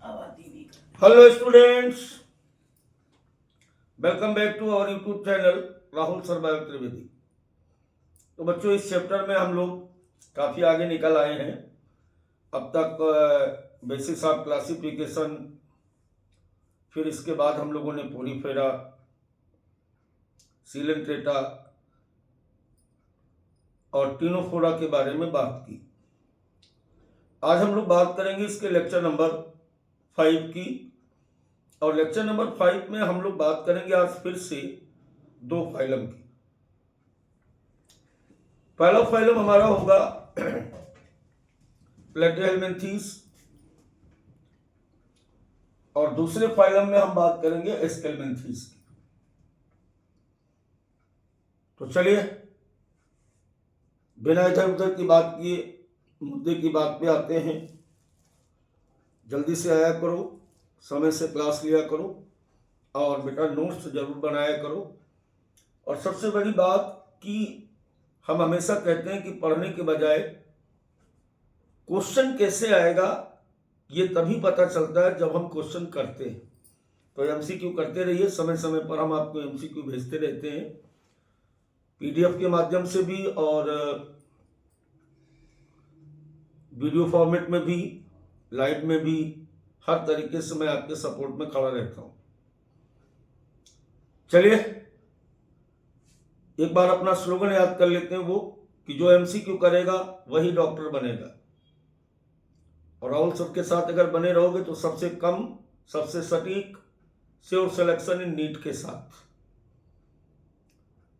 Hello students, welcome back to our YouTube channel Rahul सर्वाइव त्रिवेदी। तो बच्चों, इस चैप्टर में हम लोग काफ़ी आगे निकल आए हैं। अब तक बेसिस ऑफ क्लासिफिकेशन, फिर इसके बाद हम लोगों ने पोरीफेरा, सीलेंट्रेटा और टिनोफोरा के बारे में बात की। आज हम लोग बात करेंगे इसके लेक्चर नंबर 5 की, और लेक्चर नंबर 5 में हम लोग बात करेंगे आज फिर से दो फाइलम की। पहला फाइलम हमारा होगा प्लेटिहेल्मिन्थीस, और दूसरे फाइलम में हम बात करेंगे एस्केल्मिन्थीस की। तो चलिए बिना इधर उधर की बात किए मुद्दे की बात पे आते हैं। जल्दी से आया करो, समय से क्लास लिया करो, और बेटा नोट्स जरूर बनाया करो। और सबसे बड़ी बात कि हम हमेशा कहते हैं कि पढ़ने के बजाय क्वेश्चन कैसे आएगा ये तभी पता चलता है जब हम क्वेश्चन करते हैं। तो एमसीक्यू करते रहिए, समय समय पर हम आपको एमसीक्यू भेजते रहते हैं, पीडीएफ के माध्यम से भी और वीडियो फॉर्मेट में भी, लाइव में भी। हर तरीके से मैं आपके सपोर्ट में खड़ा रहता हूं। चलिए एक बार अपना स्लोगन याद कर लेते हैं, वो कि जो एमसीक्यू करेगा वही डॉक्टर बनेगा। और राहुल सर के साथ अगर बने रहोगे तो सबसे कम, सबसे सटीक, श्योर सिलेक्शन इन नीट के साथ।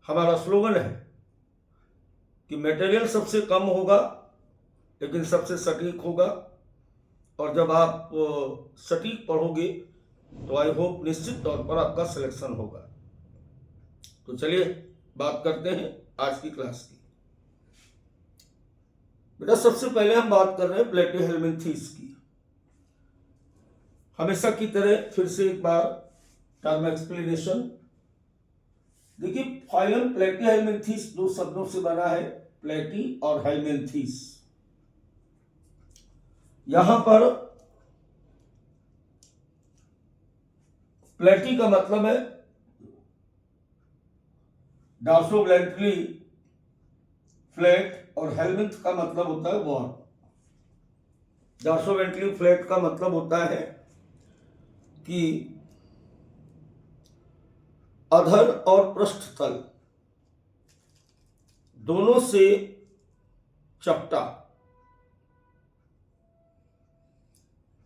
हमारा स्लोगन है कि मटेरियल सबसे कम होगा लेकिन सबसे सटीक होगा, और जब आप सटीक पढ़ोगे तो आई होप निश्चित तौर पर आपका सिलेक्शन होगा। तो चलिए बात करते हैं आज की क्लास की। बेटा सबसे पहले हम बात कर रहे हैं प्लेटिहेल्मिन्थीस की। हमेशा की तरह फिर से एक बार टर्म एक्सप्लेनेशन। देखिए, फाइलम प्लेटिहेल्मिन्थीस दो शब्दों से बना है, प्लेटी और हेल्मिन्थीस। यहां पर प्लेटी का मतलब है डॉर्सोवेंट्रली फ्लैट, और हेल्मिन्थ का मतलब होता है वॉर्म। डॉर्सोवेंट्रली फ्लैट का मतलब होता है कि अधर और पृष्ठतल दोनों से चपटा,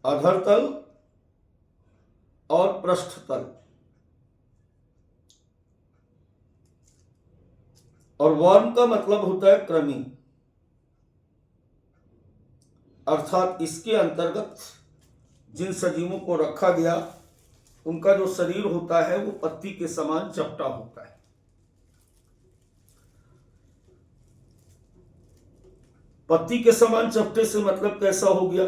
अधरतल और पृष्ठतल। और वर्म का मतलब होता है कृमि, अर्थात इसके अंतर्गत जिन सजीवों को रखा गया उनका जो शरीर होता है वो पत्ती के समान चपटा होता है। पत्ती के समान चपटे से मतलब कैसा हो गया?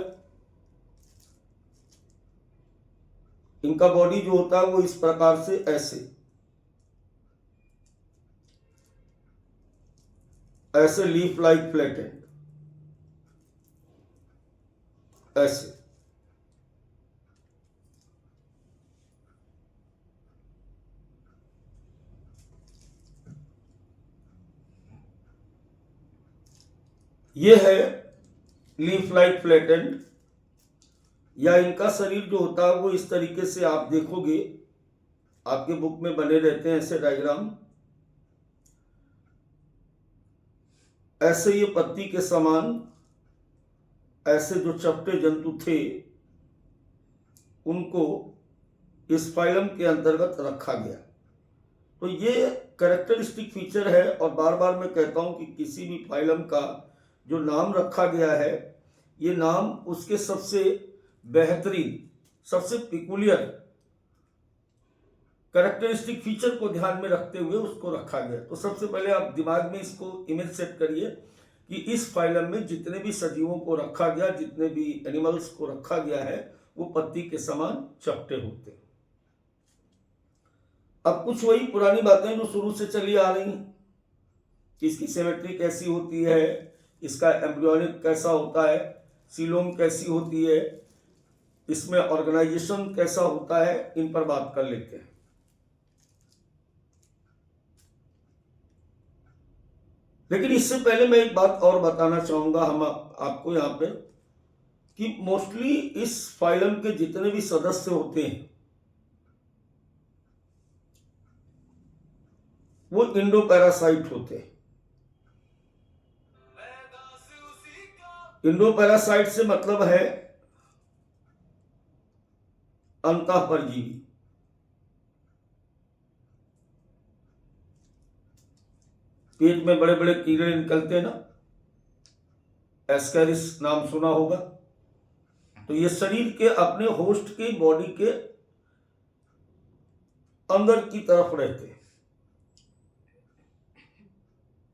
इनका बॉडी जो होता है वो इस प्रकार से ऐसे लीफ लाइक फ्लैटेंड, ऐसे। ये है लीफ लाइक फ्लैटेंड, या इनका शरीर जो होता है वो इस तरीके से आप देखोगे, आपके बुक में बने रहते हैं ऐसे डायग्राम। ऐसे ये पत्ती के समान ऐसे जो चपटे जंतु थे उनको इस फाइलम के अंतर्गत रखा गया। तो ये कैरेक्टरिस्टिक फीचर है, और बार बार मैं कहता हूं कि किसी भी फाइलम का जो नाम रखा गया है, ये नाम उसके सबसे बेहतरीन, सबसे पिकुलियर कैरेक्टरिस्टिक फीचर को ध्यान में रखते हुए उसको रखा गया। तो सबसे पहले आप दिमाग में इसको इमेज सेट करिए कि इस फाइलम में जितने भी सजीवों को रखा गया, जितने भी एनिमल्स को रखा गया है, वो पत्ती के समान चपटे होते हैं। अब कुछ वही पुरानी बातें जो शुरू से चली आ रही हैं कि इसकी सिमेट्री कैसी होती है, इसका एम्ब्रियोनिक कैसा होता है, सीलोम कैसी होती है, इसमें ऑर्गेनाइजेशन कैसा होता है, इन पर बात कर लेते हैं। लेकिन इससे पहले मैं एक बात और बताना चाहूंगा हम आपको यहाँ पे, कि मोस्टली इस फाइलम के जितने भी सदस्य होते हैं वो इंडो पैरासाइट होते हैं। इंडो पैरासाइट से मतलब है अंतः परजीवी। पेट में बड़े बड़े कीड़े निकलते हैं ना, एस्कैरिस नाम सुना होगा। तो ये शरीर के अपने होस्ट की बॉडी के अंदर की तरफ रहते हैं।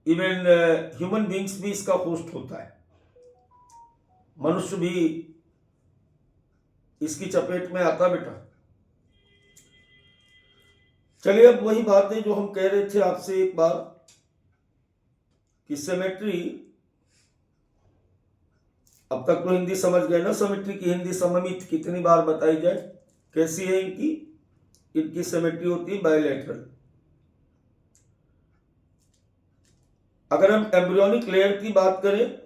इवन ह्यूमन बींग्स भी इसका होस्ट होता है, मनुष्य भी इसकी चपेट में आता बेटा। चलिए अब वही बातें जो हम कह रहे थे आपसे एक बार, कि सिमेट्री, अब तक तो हिंदी समझ गए ना, सिमेट्री की हिंदी सममित कितनी बार बताई जाए, कैसी है इनकी सिमेट्री होती है बायलैटरल। अगर हम एम्ब्रियोनिक लेयर की बात करें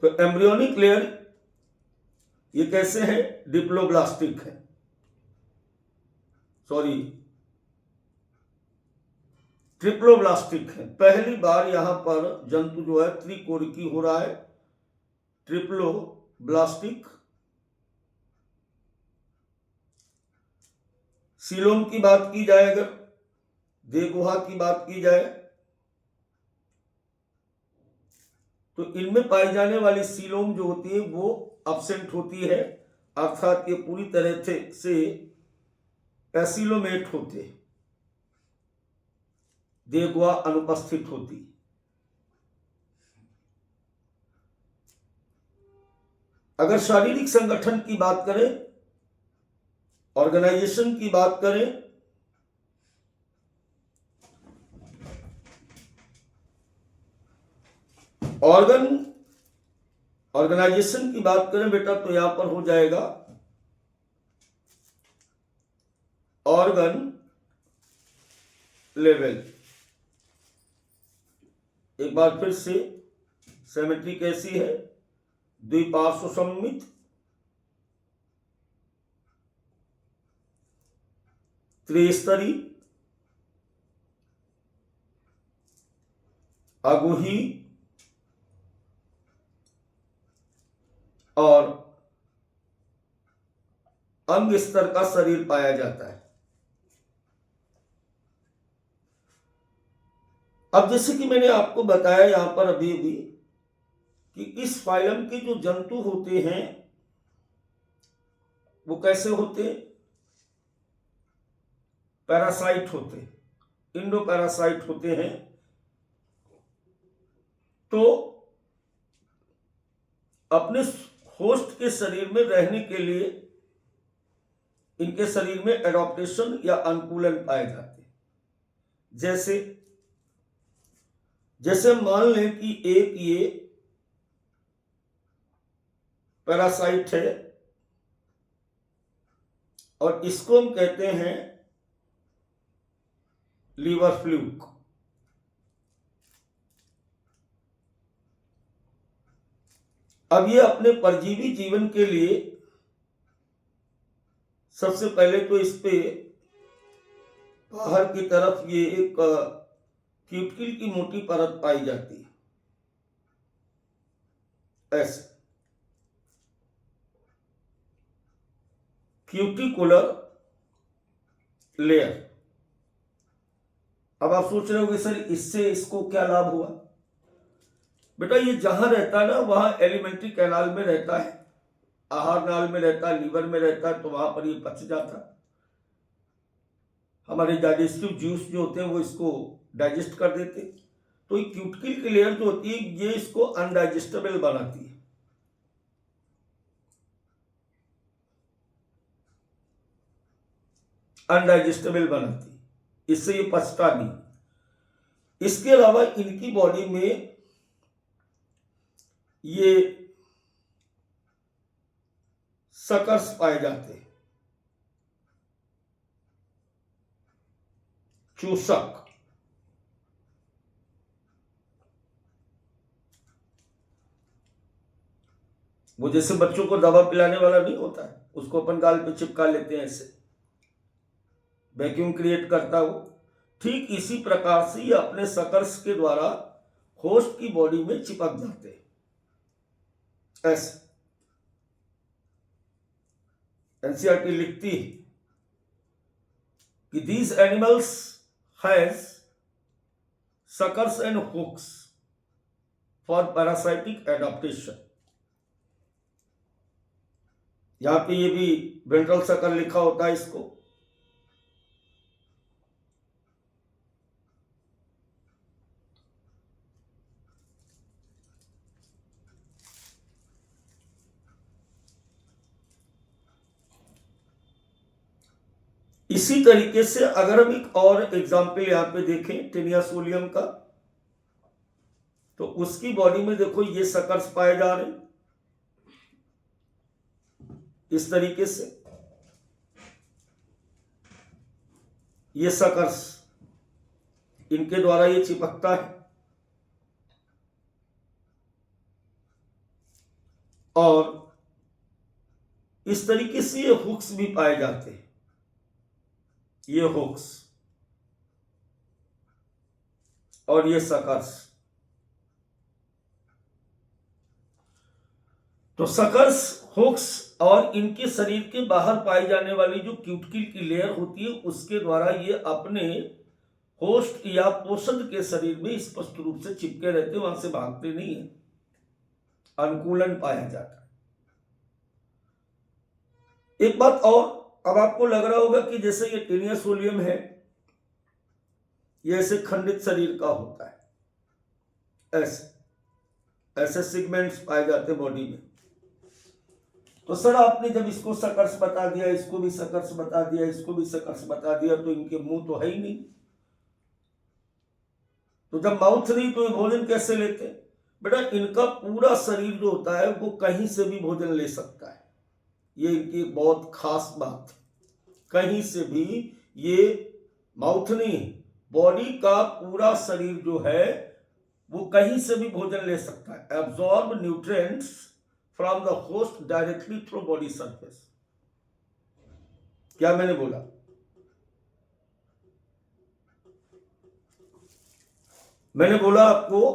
तो एम्ब्रियोनिक लेयर ये कैसे है, डिप्लोब्लास्टिक है, सॉरी ट्रिप्लोब्लास्टिक है। पहली बार यहां पर जंतु जो है त्रिकोणिकी हो रहा है, ट्रिप्लोब्लास्टिक। सीलोम की बात की जाए, अगर देहगुहा की बात की जाए, तो इनमें पाई जाने वाली सीलोम जो होती है वो अब्सेंट होती है, अर्थात ये पूरी तरह से एसिलोमेट होते, देहगुहा अनुपस्थित होती। अगर शारीरिक संगठन की बात करें, ऑर्गेनाइजेशन की बात करें, ऑर्गेनाइजेशन की बात करें बेटा, तो यहां पर हो जाएगा ऑर्गन लेवल। एक बार फिर से सिमेट्री कैसी है, द्विपार्श्व सममित, त्रिस्तरी, अगुही और अंग स्तर का शरीर पाया जाता है। अब जैसे कि मैंने आपको बताया यहां पर अभी भी, कि इस फाइलम के जो जंतु होते हैं वो कैसे होते, पैरासाइट होते, इंडो पैरासाइट होते हैं। तो अपने होस्ट के शरीर में रहने के लिए इनके शरीर में एडॉप्टेशन या अनुकूलन पाए जाते हैं। जैसे मान लें कि एक ये पैरासाइट है और इसको हम कहते हैं लीवर फ्लूक। अब ये अपने परजीवी जीवन के लिए सबसे पहले तो इस पे बाहर की तरफ ये एक क्यूटिकल की मोटी परत पाई जाती है, ऐसे क्यूटिकुलर लेयर। अब आप सोच रहे हो कि सर इससे इसको क्या लाभ हुआ। बेटा ये जहां रहता है ना, वहां एलिमेंट्री कैनाल में रहता है, आहार नाल में रहता है, लीवर में रहता है, तो वहां पर ये पच जाता है। हमारे डाइजेस्टिव जूस जो होते हैं वो इसको डाइजेस्ट कर देते। तो ये क्यूटिकल की लेयर जो होती है ये इसको अनडाइजेस्टेबल बनाती है। अनडाइजेस्टेबल बनाती, इससे ये पचता नहीं। इसके अलावा इनकी बॉडी में ये सकर्स पाए जाते हैं, चूसक। वो जैसे बच्चों को दवा पिलाने वाला नहीं होता है, उसको अपन गाल पे चिपका लेते हैं, ऐसे वैक्यूम क्रिएट करता हो, ठीक इसी प्रकार से ये अपने सकर्स के द्वारा होस्ट की बॉडी में चिपक जाते हैं। ऐसे एनसीईआरटी लिखती है कि these animals has suckers and hooks for parasitic adaptation। यहां पे ये भी वेंट्रल सकर लिखा होता है इसको। इसी तरीके से अगर हम एक और एग्जाम्पल यहां पे देखें टेनियासोलियम का, तो उसकी बॉडी में देखो ये सकर्स पाए जा रहे हैं इस तरीके से, ये सकर्स इनके द्वारा ये चिपकता है, और इस तरीके से ये हुक्स भी पाए जाते हैं, ये हुक्स और ये सकर्स। तो सकर्स, हुक्स और इनके शरीर के बाहर पाई जाने वाली जो क्यूटिकल की लेयर होती है, उसके द्वारा ये अपने होस्ट या पोषण के शरीर में स्पष्ट रूप से चिपके रहते, वहां से भागते नहीं है, अनुकूलन पाया जाता है। एक बात और, अब आपको लग रहा होगा कि जैसे ये टेनियासोलियम है, ये ऐसे खंडित शरीर का होता है, ऐसे ऐसे सेगमेंट्स पाए जाते बॉडी में। तो सर आपने जब इसको सकर्स बता दिया, इसको भी सकर्स बता दिया, इसको भी सकर्स बता दिया, तो इनके मुंह तो है ही नहीं, तो जब माउथ नहीं तो ये भोजन कैसे लेते? बेटा इनका पूरा शरीर जो होता है वो कहीं से भी भोजन ले सकता है, ये इनकी बहुत खास बात है। कहीं से भी, ये माउथ नहीं, बॉडी का पूरा शरीर जो है वो कहीं से भी भोजन ले सकता है, absorb nutrients from the host directly through body surface. क्या मैंने बोला? मैंने बोला आपको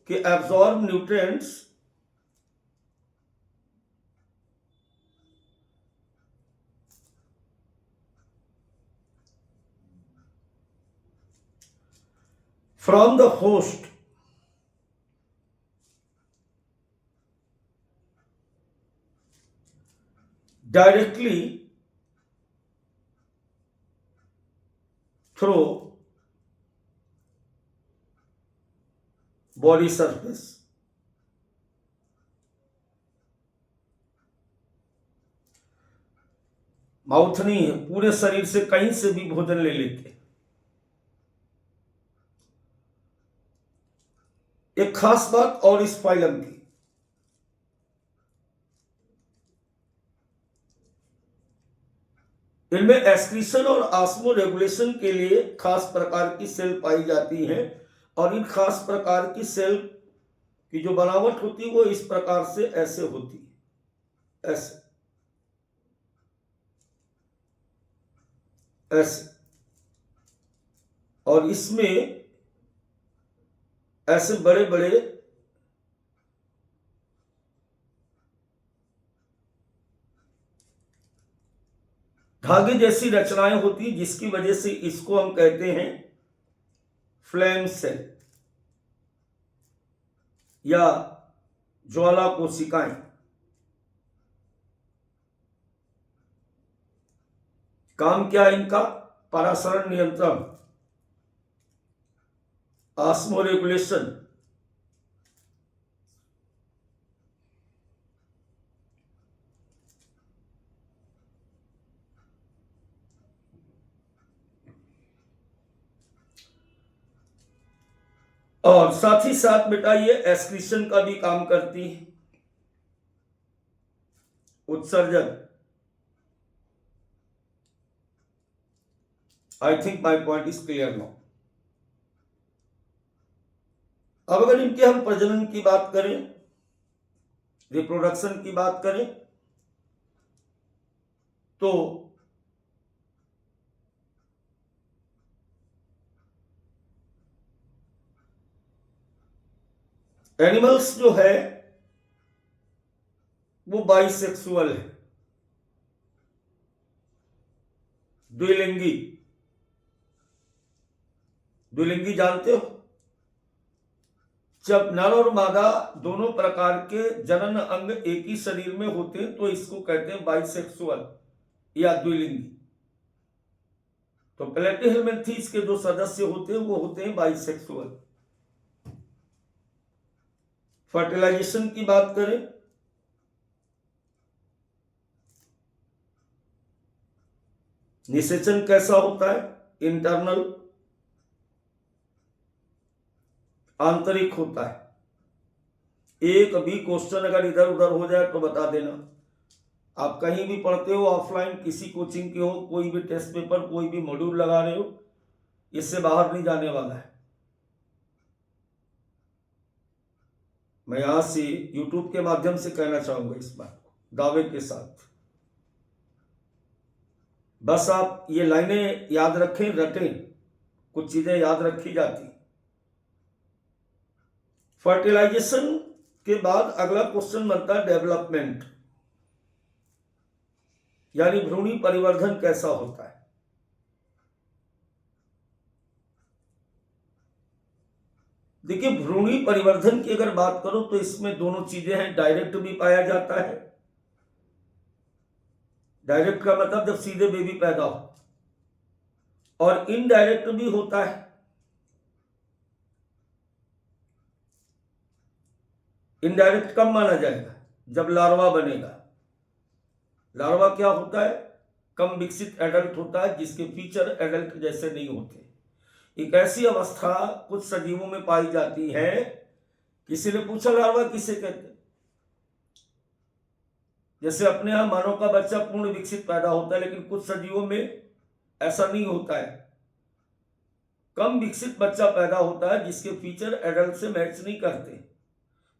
कि absorb nutrients from the host directly through body surface। Mouth नहीं है, पूरे शरीर से कहीं से भी भोजन ले लेते। एक खास बात और इस फाइलम की, इनमें एक्सक्रीशन और ऑस्मो रेगुलेशन के लिए खास प्रकार की सेल पाई जाती हैं, और इन खास प्रकार की सेल की जो बनावट होती है वो इस प्रकार से ऐसे होती है, ऐसे ऐसे, और इसमें ऐसे बड़े बड़े धागे जैसी रचनाएं होती, जिसकी वजह से इसको हम कहते हैं फ्लेम सेल या ज्वाला कोशिकाएं। काम क्या है इनका? परासरण नियंत्रण, ऑस्मो रेगुलेशन, और साथ ही साथ बेटा ये एक्सक्रीशन का भी काम करती है, उत्सर्जन। I think my point is clear now. अब अगर इनके हम प्रजनन की बात करें, रिप्रोडक्शन की बात करें, तो एनिमल्स जो है वो बाइसेक्सुअल है, द्विलिंगी। द्विलिंगी जानते हो? जब नर और मादा दोनों प्रकार के जनन अंग एक ही शरीर में होते हैं तो इसको कहते हैं बाइसेक्सुअल या द्विलिंगी। तो प्लेटिहेल्मिन्थीज के जो सदस्य होते हैं वो होते हैं बाइसेक्सुअल। फर्टिलाइजेशन की बात करें, निषेचन कैसा होता है? इंटरनल, आंतरिक होता है। एक भी क्वेश्चन अगर इधर उधर हो जाए तो बता देना। आप कहीं भी पढ़ते हो, ऑफलाइन किसी कोचिंग के हो, कोई भी टेस्ट पेपर, कोई भी मॉड्यूल लगा रहे हो, इससे बाहर नहीं जाने वाला है। मैं यहां से यूट्यूब के माध्यम से कहना चाहूंगा इस बात को दावे के साथ। बस आप ये लाइनें याद रखें, रटें, कुछ चीजें याद रखी जाती। फर्टिलाइजेशन के बाद अगला क्वेश्चन बनता है डेवलपमेंट, यानी भ्रूणी परिवर्धन कैसा होता है। देखिए, भ्रूणी परिवर्धन की अगर बात करो तो इसमें दोनों चीजें हैं। डायरेक्ट भी पाया जाता है, डायरेक्ट का मतलब जब सीधे बेबी पैदा हो, और इनडायरेक्ट भी होता है। इनडायरेक्ट कब माना जाएगा? जब लार्वा बनेगा। लार्वा क्या होता है? कम विकसित एडल्ट होता है जिसके फीचर एडल्ट जैसे नहीं होते। एक ऐसी अवस्था कुछ सजीवों में पाई जाती है। किसी ने पूछा लार्वा किसे कहते हैं? जैसे अपने यहां मानव का बच्चा पूर्ण विकसित पैदा होता है, लेकिन कुछ सजीवों में ऐसा नहीं होता है। कम विकसित बच्चा पैदा होता है जिसके फीचर एडल्ट से मैच नहीं करते।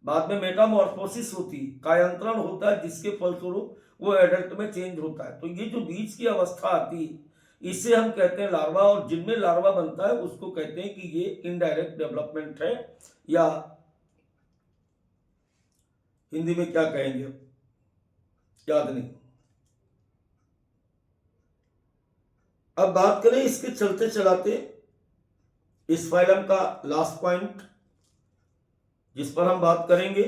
बाद में मेटामॉर्फोसिस होती, कायांतरण होता है जिसके फलस्वरूप वो एडल्ट में चेंज होता है। तो ये जो बीच की अवस्था आती है इसे हम कहते हैं लार्वा, और जिनमें लार्वा बनता है उसको कहते हैं कि ये इनडायरेक्ट डेवलपमेंट है, या हिंदी में क्या कहेंगे याद नहीं। अब बात करें इसके चलते चलाते इस फाइलम का लास्ट पॉइंट जिस पर हम बात करेंगे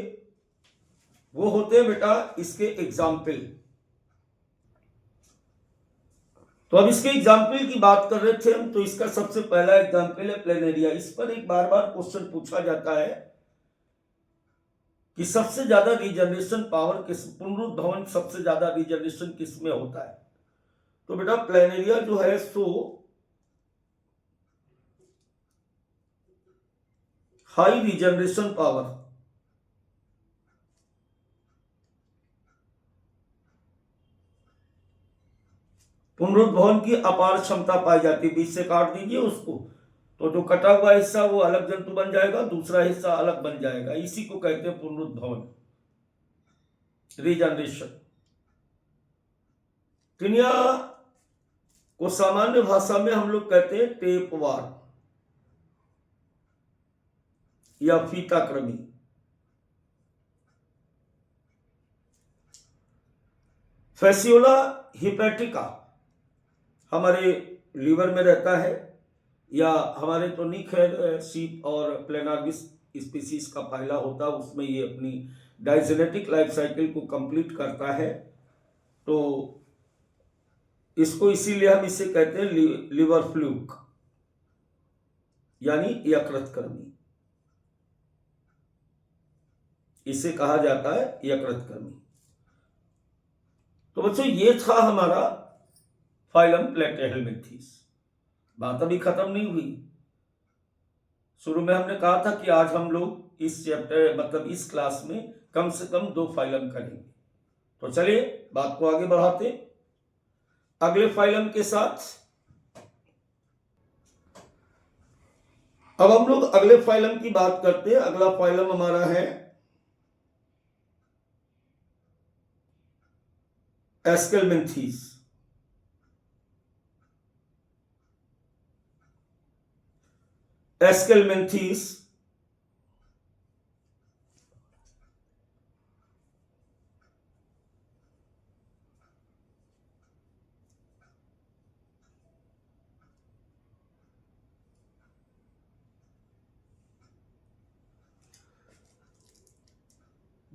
वो होते हैं बेटा इसके एग्जाम्पल। तो अब इसके एग्जाम्पल की बात कर रहे थे हम, तो इसका सबसे पहला एग्जाम्पल है प्लेनेरिया। इस पर एक बार बार क्वेश्चन पूछा जाता है कि सबसे ज्यादा रीजनरेशन पावर किस, पुनरुद्भवन सबसे ज्यादा रीजनरेशन किस में होता है? तो बेटा प्लेनेरिया जो है सो हाई रीजनरेशन पावर, पुनरुद्भवन की अपार क्षमता पाई जाती है। बीच से काट दीजिए उसको तो जो कटा हुआ हिस्सा वो अलग जंतु बन जाएगा, दूसरा हिस्सा अलग बन जाएगा। इसी को कहते हैं पुनरुद्भवन, रीजनरेशन। टिनिया को सामान्य भाषा में हम लोग कहते हैं टेपवार या फीताकृमि। फैसियोला हिपैटिका हमारे लीवर में रहता है, या हमारे तो नहीं खैर, सीप और प्लेनार्विस स्पीसीज का फाइला होता है, उसमें ये अपनी डाइजेनेटिक लाइफ साइकिल को कंप्लीट करता है। तो इसको इसीलिए हम इसे कहते हैं लिवर फ्लूक, यानी यकृतकृमि। इसे कहा जाता है यकृतकृमि। तो बच्चों ये था हमारा फाइलम प्लेटिहेल्मिन्थीस। बात अभी खत्म नहीं हुई। शुरू में हमने कहा था कि आज हम लोग इस चैप्टर मतलब इस क्लास में कम से कम 2 फाइलम करेंगे। तो चलिए बात को आगे बढ़ाते अगले फाइलम के साथ। अब हम लोग अगले फाइलम की बात करते हैं। अगला फाइलम हमारा है एस्केलमेंथीज। एस्केलमेंथीज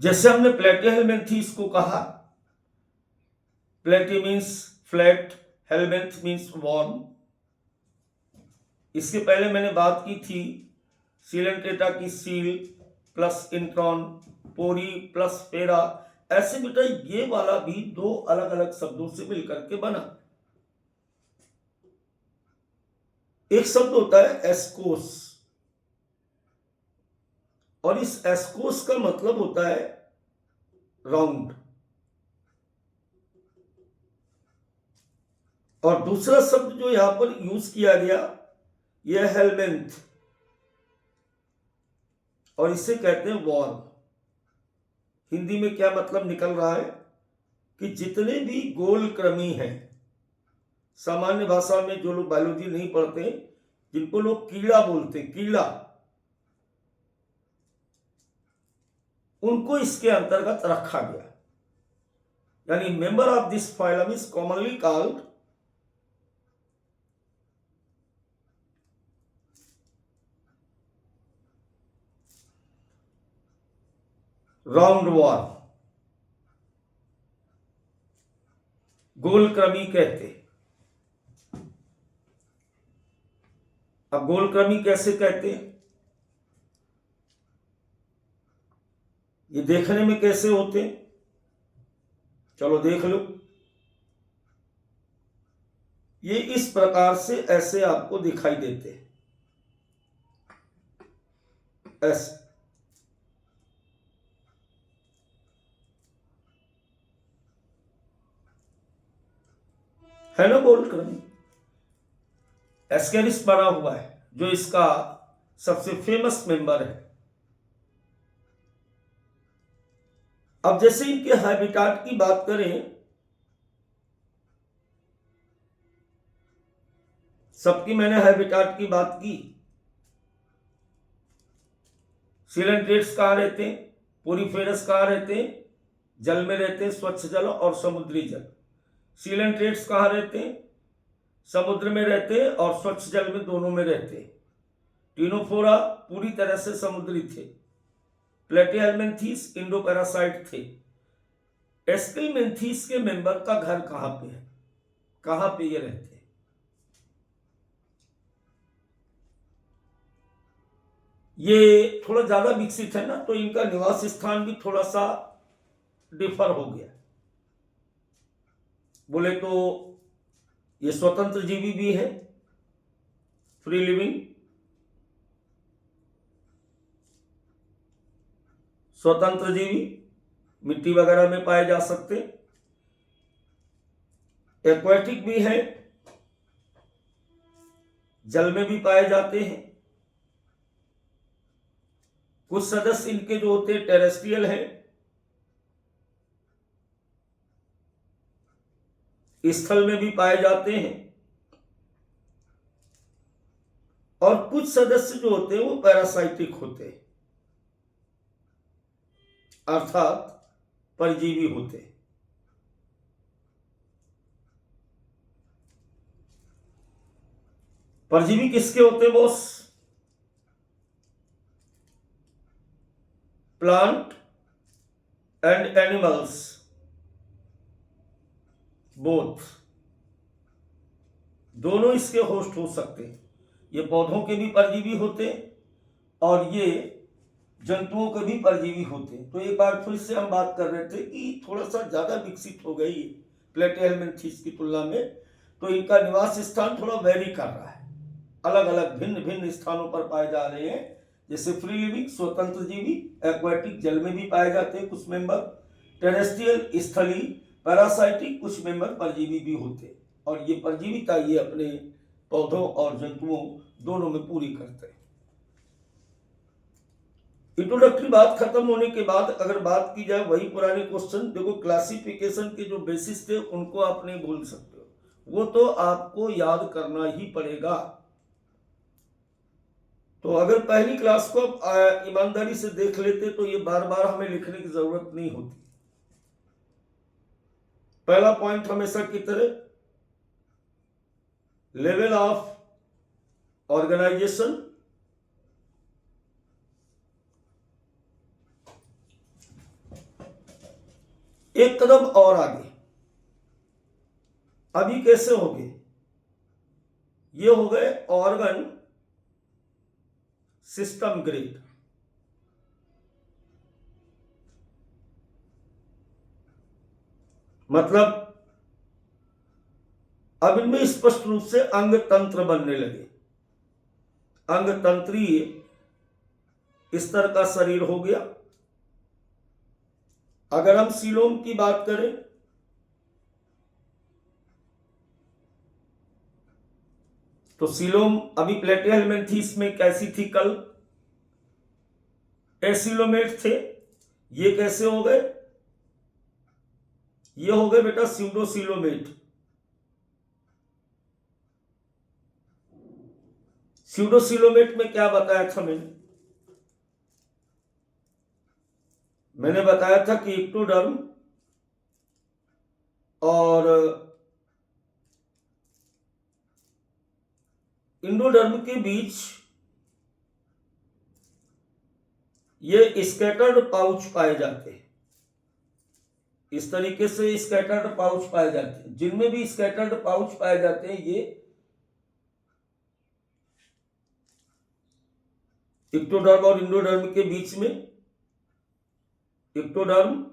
जैसे हमने प्लेटिहेलमिन्थीज को कहा, प्लेटी मीन्स फ्लैट, हेलमिन्थ मीन्स वार्म। इसके पहले मैंने बात की थी सीलेंट्रेटा की सील प्लस इंट्रॉन, पोरी प्लस फेरा। ऐसे बेटा ये वाला भी 2 अलग अलग शब्दों से मिलकर के बना। एक शब्द होता है एस्कोस, और इस एस्कोस का मतलब होता है राउंड, और दूसरा शब्द जो यहां पर यूज किया गया यह हेलमेंथ, और इसे कहते हैं वॉर्म। हिंदी में क्या मतलब निकल रहा है कि जितने भी गोल क्रमी हैं, सामान्य भाषा में जो लोग बायोलॉजी नहीं पढ़ते, जिनको लोग कीड़ा बोलते, कीड़ा, उनको इसके अंतर्गत रखा गया। यानी member of this phylum is commonly called roundworm, गोलक्रमी कहते। अब गोलक्रमी कैसे कहते हैं, ये देखने में कैसे होते हैं, चलो देख लो। ये इस प्रकार से ऐसे आपको दिखाई देते हैं, ऐसे है ना गोलक्रमी। एस्केरिस बना हुआ है जो इसका सबसे फेमस मेंबर है। अब जैसे इनके हैबिटाट की बात करें, सबकी मैंने हैबिटाट की बात की। सीलेंट्रेट्स कहां रहते हैं, पोरीफेरस कहां रहते हैं, जल में रहते हैं, स्वच्छ जल और समुद्री जल। सीलेंट्रेट्स कहां रहते हैं, समुद्र में रहते हैं और स्वच्छ जल में, दोनों में रहते हैं। टिनोफोरा पूरी तरह से समुद्री थे। प्लेटिहेलमिन्थीस इंडोपैरासाइट थे। एस्केलमेंथीस के मेंबर का घर कहां पे है, कहां पे ये रहते हैं? ये थोड़ा ज्यादा विकसित है ना, तो इनका निवास स्थान भी थोड़ा सा डिफर हो गया। बोले तो ये स्वतंत्र जीवी भी है, फ्री लिविंग, स्वतंत्र जीवी, मिट्टी वगैरह में पाए जा सकते। एक्वेटिक भी है, जल में भी पाए जाते हैं। कुछ सदस्य इनके जो होते हैं टेरेस्ट्रियल है, स्थल में भी पाए जाते हैं, और कुछ सदस्य जो होते हैं वो पैरासाइटिक होते हैं, अर्थात परजीवी होते हैं। परजीवी किसके होते हैं boss? Plant and animals both, दोनों इसके होस्ट हो सकते हैं। ये पौधों के भी परजीवी होते हैं और ये जंतुओं के भी परजीवी होते हैं। तो एक बार फिर से हम बात कर रहे थे कि थोड़ा सा ज्यादा विकसित हो गई प्लेटिहेलमिन्थीस की तुलना में, तो इनका निवास स्थान थोड़ा वेरी कर रहा है। अलग अलग भिन्न भिन्न स्थानों पर पाए जा रहे हैं, जैसे फ्री लिविंग स्वतंत्र जीवी, एक्वाटिक जल में भी पाए जाते हैं कुछ मेंबर, टेरेस्ट्रियल स्थलीय, पैरासाइटिक कुछ मेंबर परजीवी भी होते हैं। और ये परजीविता ये अपने पौधों और जंतुओं दोनों में पूरी करते हैं। इंट्रोडक्टरी बात खत्म होने के बाद अगर बात की जाए वही पुराने क्वेश्चन, देखो क्लासिफिकेशन के जो बेसिस थे उनको आप नहीं भूल सकते हो, वो तो आपको याद करना ही पड़ेगा। तो अगर पहली क्लास को आप ईमानदारी से देख लेते तो ये बार बार हमें लिखने की जरूरत नहीं होती। पहला पॉइंट हमेशा की तरह लेवल ऑफ ऑर्गेनाइजेशन, एक कदम और आगे। अभी कैसे हो गए, ये हो गए ऑर्गन सिस्टम ग्रेड। मतलब अब इनमें स्पष्ट रूप से अंग तंत्र बनने लगे। अंग तंत्रीय स्तर का शरीर हो गया। अगर हम सीलोम की बात करें तो सीलोम अभी प्लेटिया हेलमिन्थीस में कैसी थी कल, एसिलोमेट थे, ये कैसे हो गए, ये हो गए बेटा स्यूडोसिलोमेट। स्यूडोसिलोमेट में क्या बताया था मैंने बताया था कि इक्टोडर्म और इंडोडर्म के बीच ये स्कैटर्ड पाउच पाए जाते हैं। इस तरीके से स्कैटर्ड पाउच पाए जाते हैं। जिनमें भी स्कैटर्ड पाउच पाए जाते हैं ये इक्टोडर्म और इंडोडर्म के बीच में, इक्टोडर्म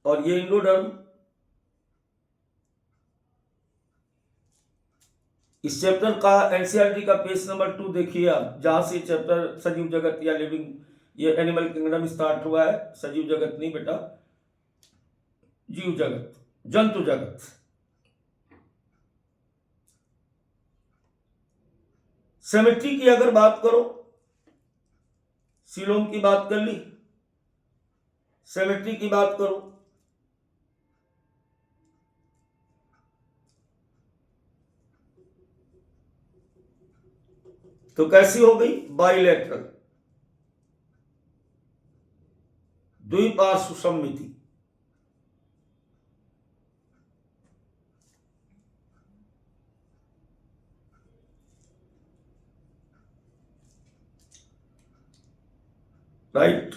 और ये इंडोडर्म। इस चैप्टर का एनसीईआरटी का पेज नंबर 2 देखिए आप, जहां से चैप्टर सजीव जगत या लिविंग, ये एनिमल किंगडम स्टार्ट हुआ है। सजीव जगत नहीं बेटा, जीव जगत, जंतु जगत। सिमेट्री की अगर बात करो, सीलोम की बात कर ली, सिमेट्री की बात करो तो कैसी हो गई, बाइलेटरल, द्विपार्श्व सममिति। राइट,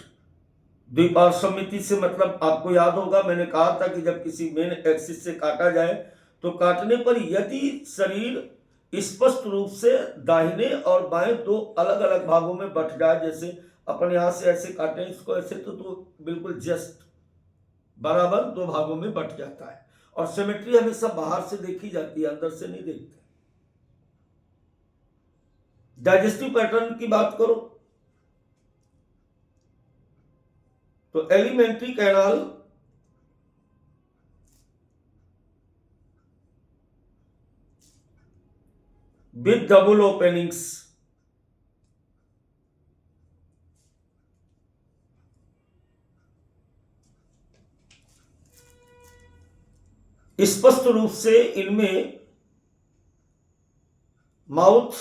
द्विपार्श्व सममिति से मतलब आपको याद होगा मैंने कहा था कि जब किसी मेन एक्सिस से काटा जाए तो काटने पर यदि शरीर स्पष्ट रूप से दाहिने और बाएं दो अलग अलग भागों में बट जाए, जैसे अपन यहां से ऐसे काटे इसको ऐसे तो बिल्कुल जस्ट बराबर दो भागों में बट जाता है। और सिमेट्री हमेशा बाहर से देखी जाती है, अंदर से नहीं देखते। डाइजेस्टिव पैटर्न की बात करो तो alimentary canal with double openings, स्पष्ट रूप से इनमें माउथ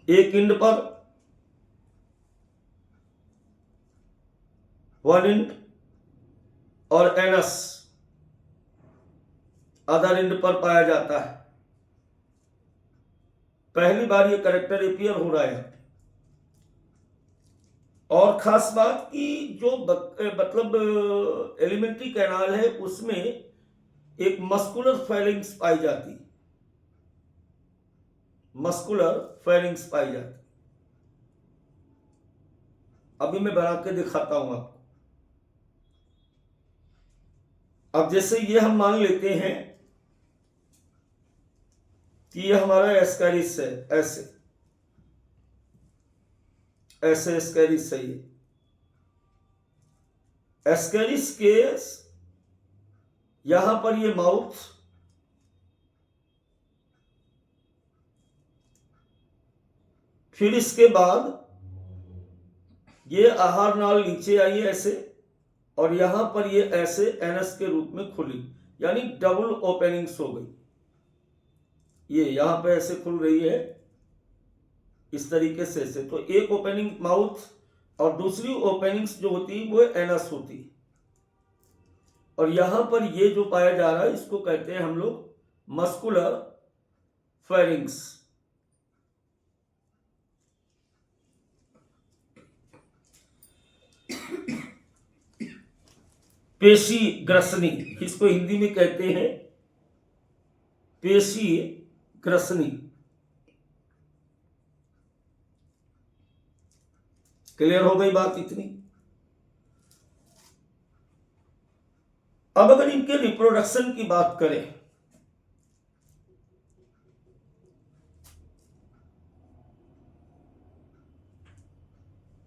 एक इंड पर, वन इंड, और एनस अदर इंड पर पाया जाता है। पहली बार ये कैरेक्टर अपीयर हो रहा है। और खास बात की जो मतलब एलिमेंट्री कैनाल है उसमें एक मस्कुलर फेरिंग्स पाई जाती, मस्कुलर फेरिंग्स पाई जाती। अभी मैं बना के दिखाता हूं आपको। अब जैसे ये हम मान लेते हैं कि ये हमारा एस्कैरिस है, ऐसे ऐसे एस्कैरिस है, ये एस्कैरिस के यहां पर ये माउथ, फिर इसके बाद ये आहार नाल नीचे आई ऐसे, और यहां पर ये ऐसे एनएस के रूप में खुली, यानी डबल ओपनिंग्स हो गई। ये यहां पे ऐसे खुल रही है इस तरीके से तो एक ओपनिंग माउथ और दूसरी ओपनिंग्स जो होती है वो एनस होती है। और यहां पर ये जो पाया जा रहा है इसको कहते हैं हम लोग मस्कुलर फेरिंग्स। पेशी ग्रसनी, इसको हिंदी में कहते हैं पेशी ग्रसनी। क्लियर हो गई बात इतनी। अब अगर इनके रिप्रोडक्शन की बात करें,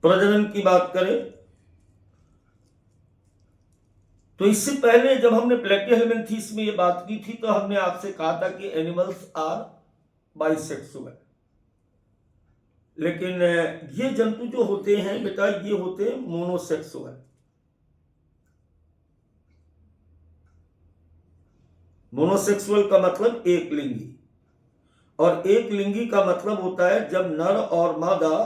प्रजनन की बात करें, तो इससे पहले जब हमने प्लेटिहेल्मिन्थीस में ये बात की थी तो हमने आपसे कहा था कि एनिमल्स आर बाइसेक्सुअल, लेकिन ये जंतु जो होते हैं बेटा ये होते हैं मोनोसेक्सुअल। मोनोसेक्सुअल का मतलब एक लिंगी, और एक लिंगी का मतलब होता है जब नर और मादा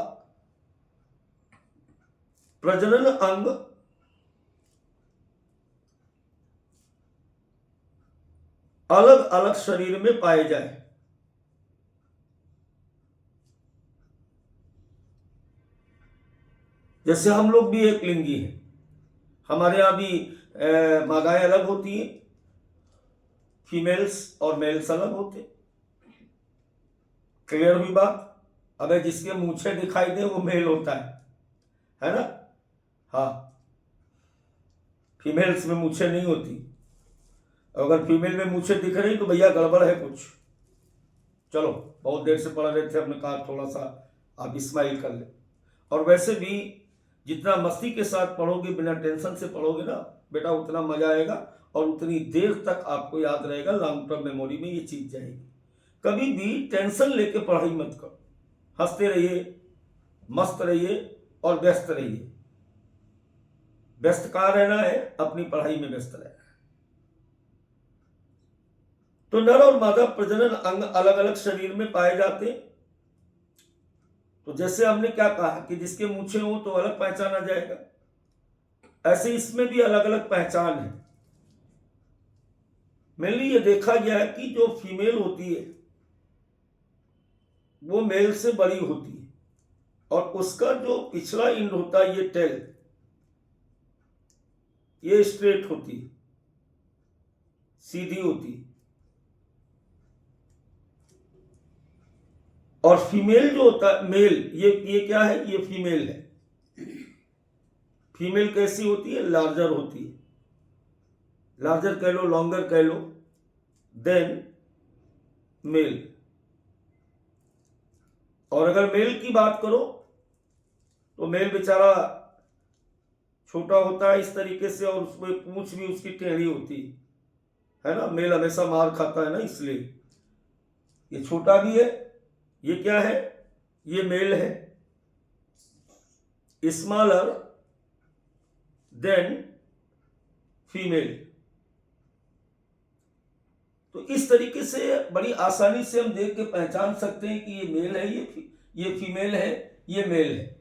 प्रजनन अंग अलग अलग शरीर में पाए जाए। जैसे हम लोग भी एक लिंगी हैं, हमारे यहां भी मादाएं अलग होती हैं, फीमेल्स और मेल्स अलग होते। क्लियर हुई बात। अगर जिसके मूछें दिखाई दे वो मेल होता है ना। हाँ, फीमेल्स में मूछें नहीं होती। अगर फीमेल में मूछें दिख रही तो भैया गड़बड़ है कुछ। चलो, बहुत देर से पढ़ रहे थे, हमने कहा थोड़ा सा आप स्माइल कर ले। और वैसे भी जितना मस्ती के साथ पढ़ोगे, बिना टेंशन से पढ़ोगे ना बेटा, उतना मजा आएगा और उतनी देर तक आपको याद रहेगा, लॉन्ग टर्म मेमोरी में ये चीज जाएगी। कभी भी टेंशन लेके पढ़ाई मत करो, हंसते रहिए, मस्त रहिए और व्यस्त रहिए। व्यस्त कहाँ रहना है? अपनी पढ़ाई में व्यस्त रहना है। तो नर और मादा प्रजनन अंग अलग अलग शरीर में पाए जाते। तो जैसे हमने क्या कहा कि जिसके मूछे हो तो अलग पहचाना जाएगा, ऐसे इसमें भी अलग अलग पहचान है। मेनली ये देखा गया है कि जो फीमेल होती है वो मेल से बड़ी होती है, और उसका जो पिछला इंड होता है ये टेल, ये स्ट्रेट होती है, सीधी होती है। और फीमेल जो होता है मेल, ये क्या है? ये फीमेल है। फीमेल कैसी होती है? लार्जर होती है। लार्जर कह लो, लॉन्गर कह लो देन मेल। और अगर मेल की बात करो तो मेल बेचारा छोटा होता है इस तरीके से, और उसमें पूंछ भी उसकी टेढ़ी होती है ना। मेल हमेशा मार खाता है ना, इसलिए ये छोटा भी है। ये क्या है? ये मेल है, स्मॉलर देन फीमेल। तो इस तरीके से बड़ी आसानी से हम देख के पहचान सकते हैं कि ये मेल है, ये फीमेल है, ये मेल है।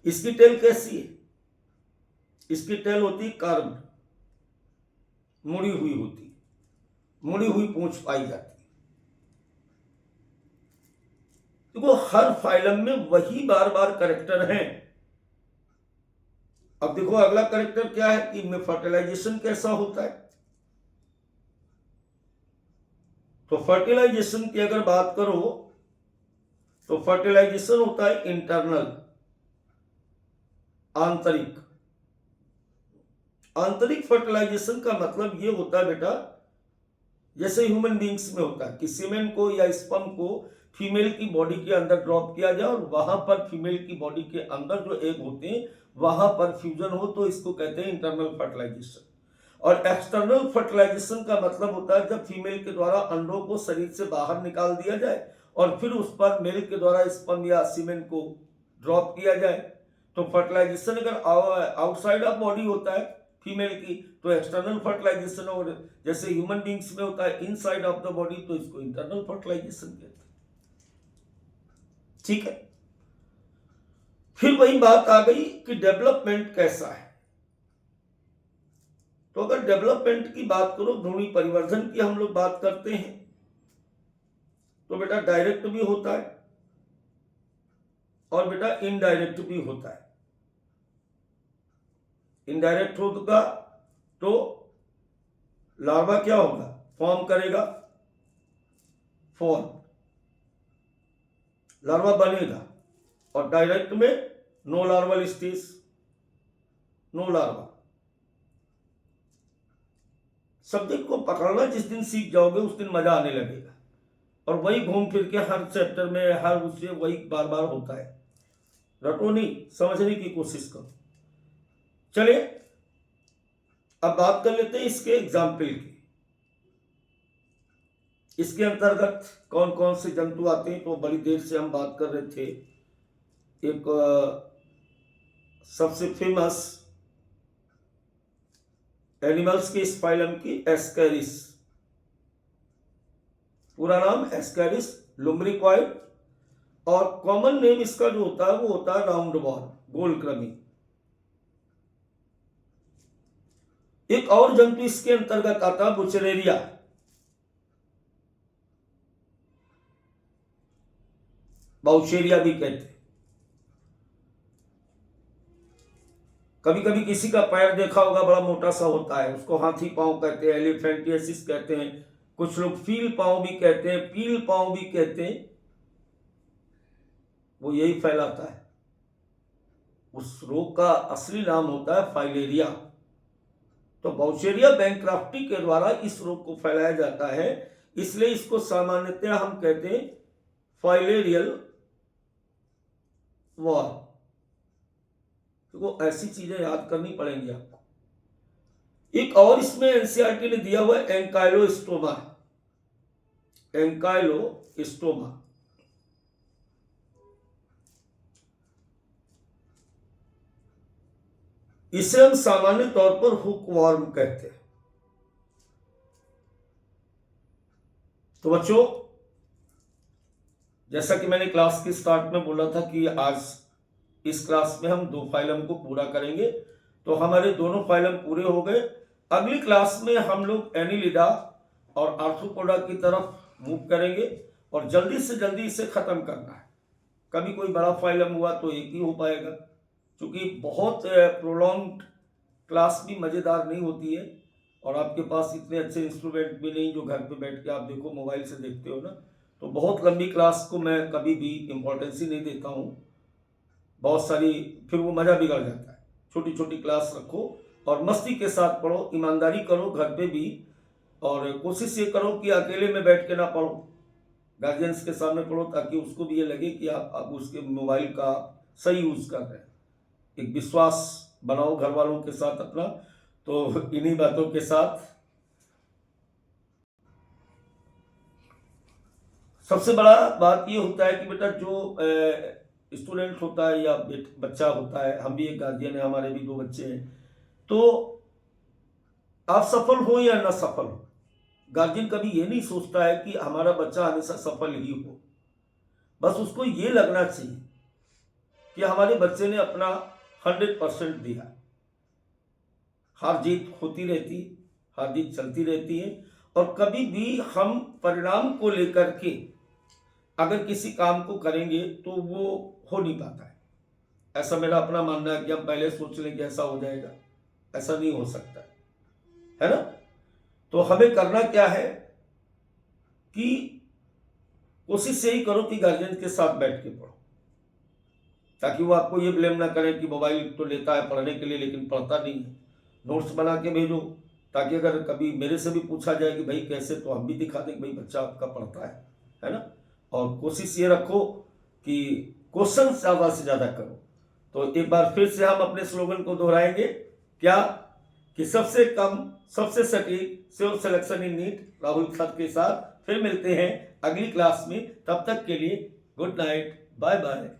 इसकी टेल कैसी है? इसकी टेल होती कर्व, मुड़ी हुई होती, मुड़ी हुई पूंछ पाई जाती। देखो हर फाइलम में वही बार बार करेक्टर हैं। अब देखो अगला करेक्टर क्या है कि इनमें फर्टिलाइजेशन कैसा होता है। तो फर्टिलाइजेशन की अगर बात करो तो फर्टिलाइजेशन होता है इंटरनल, आंतरिक। आंतरिक फर्टिलाइजेशन का मतलब ये होता है बेटा, जैसे ह्यूमन बींग्स में होता है कि सीमेन को या स्पर्म को फीमेल की बॉडी के अंदर ड्रॉप किया जाए और वहां पर फीमेल की बॉडी के अंदर जो एग होते हैं वहां पर फ्यूजन हो, तो इसको कहते हैं इंटरनल फर्टिलाइजेशन। और एक्सटर्नल फर्टिलाइजेशन का मतलब होता है जब फीमेल के द्वारा अंडों को शरीर से बाहर निकाल दिया जाए और फिर उस पर मेल के द्वारा स्पर्म या सीमेन को ड्रॉप किया जाए। तो फर्टिलाइजेशन अगर आउटसाइड ऑफ बॉडी होता है फीमेल की तो एक्सटर्नल फर्टिलाइजेशन, और जैसे ह्यूमन बींग्स में होता है इनसाइड ऑफ द बॉडी तो इसको इंटरनल फर्टिलाइजेशन कहते हैं। ठीक है, फिर वही बात आ गई कि डेवलपमेंट कैसा है। तो अगर डेवलपमेंट की बात करो, भ्रूणी परिवर्धन की हम लोग बात करते हैं, तो बेटा डायरेक्ट भी होता है और बेटा इनडायरेक्ट भी होता है। इनडायरेक्ट होगा तो लार्वा क्या होगा, फॉर्म करेगा, फॉर्म लार्वा बनेगा, और डायरेक्ट में no larval stage, no larva. Subject को पकड़ना जिस दिन सीख जाओगे उस दिन मजा आने लगेगा, और वही घूम फिर के हर चैप्टर में हर उससे वही बार बार होता है। रटो नहीं, समझने की कोशिश करो। चलिए अब बात कर लेते हैं इसके एग्जाम्पल की। इसके अंतर्गत कौन कौन से जंतु आते हैं, तो बड़ी देर से हम बात कर रहे थे। एक सबसे फेमस एनिमल्स के इस फाइलम की एस्कैरिस, पूरा नाम एस्कैरिस लुम्ब्रिकॉइड, और कॉमन नेम इसका जो होता है वो होता है राउंड वॉर्म, गोल कृमि। एक और जंतु इसके अंतर्गत आता है बुचरेरिया। बाउशेरिया भी कहते हैं। कभी कभी किसी का पैर देखा होगा बड़ा मोटा सा होता है, उसको हाथी पांव कहते हैं, एलिफेंटियसिस कहते हैं, कुछ लोग फील पांव भी कहते हैं, पील पांव भी कहते हैं। वो यही फैलाता है। उस रोग का असली नाम होता है फाइलेरिया। तो बाउशेरिया बैंक्राफ्टी के द्वारा इस रोग को फैलाया जाता है, इसलिए इसको सामान्यतः हम कहते हैं फाइलेरियल वॉर। तो ऐसी चीजें याद करनी पड़ेंगी आपको। एक और इसमें एनसीईआरटी ने दिया हुआ है एंकाइलोस्टोमा। एंकाइलोस्टोमा इसे हम सामान्य तौर पर हुक वॉर्म कहते हैं। तो बच्चों, जैसा कि मैंने क्लास के स्टार्ट में बोला था कि आज इस क्लास में हम 2 फाइलम को पूरा करेंगे, तो हमारे दोनों फाइलम पूरे हो गए। अगली क्लास में हम लोग एनिलिडा और आर्थ्रोपोडा की तरफ मूव करेंगे और जल्दी से जल्दी इसे खत्म करना है। कभी कोई बड़ा फाइलम हुआ तो एक ही हो पाएगा, क्योंकि बहुत प्रोलॉन्ग क्लास भी मज़ेदार नहीं होती है, और आपके पास इतने अच्छे इंस्ट्रूमेंट भी नहीं जो घर पे बैठ के आप देखो, मोबाइल से देखते हो ना, तो बहुत लंबी क्लास को मैं कभी भी इम्पोर्टेंस ही नहीं देता हूँ। बहुत सारी फिर वो मज़ा बिगड़ जाता है। छोटी छोटी क्लास रखो और मस्ती के साथ पढ़ो, ईमानदारी करो घर पे भी, और कोशिश ये करो कि अकेले में बैठ के ना पढ़ो, गार्जियंस के सामने पढ़ो, ताकि उसको भी ये लगे कि आप उसके मोबाइल का सही यूज़ कर रहे हैं। एक विश्वास बनाओ घर वालों के साथ अपना। तो इन्हीं बातों के साथ सबसे बड़ा बात ये होता है कि बेटा जो स्टूडेंट होता है या बच्चा होता है, हम भी एक गार्जियन है, हमारे भी 2 बच्चे हैं, तो आप सफल हो या ना सफल हो, गार्जियन कभी ये नहीं सोचता है कि हमारा बच्चा हमेशा सफल ही हो। बस उसको ये लगना चाहिए कि हमारे बच्चे ने अपना 100% दिया। हार जीत होती रहती, हार जीत चलती रहती है, और कभी भी हम परिणाम को लेकर के अगर किसी काम को करेंगे तो वो हो नहीं पाता है। ऐसा मेरा अपना मानना है कि हम पहले सोच लें कि ऐसा हो जाएगा, ऐसा नहीं हो सकता है ना। तो हमें करना क्या है कि कोशिश यही करो कि गार्जियन के साथ बैठ के पढ़ो, ताकि वो आपको ये ब्लेम ना करें कि मोबाइल तो लेता है पढ़ने के लिए लेकिन पढ़ता नहीं है। नोट्स बना के भेजो, ताकि अगर कभी मेरे से भी पूछा जाए कि भाई कैसे, तो हम भी दिखा दें कि भाई बच्चा आपका पढ़ता है ना। और कोशिश ये रखो कि क्वेश्चन ज़्यादा से ज़्यादा करो। तो एक बार फिर से हम अपने स्लोगन को दोहराएंगे, क्या कि सबसे कम सबसे सटीक civil selection in NEET, Rahul sir के साथ फिर मिलते हैं अगली क्लास में। तब तक के लिए गुड नाइट, बाय बाय।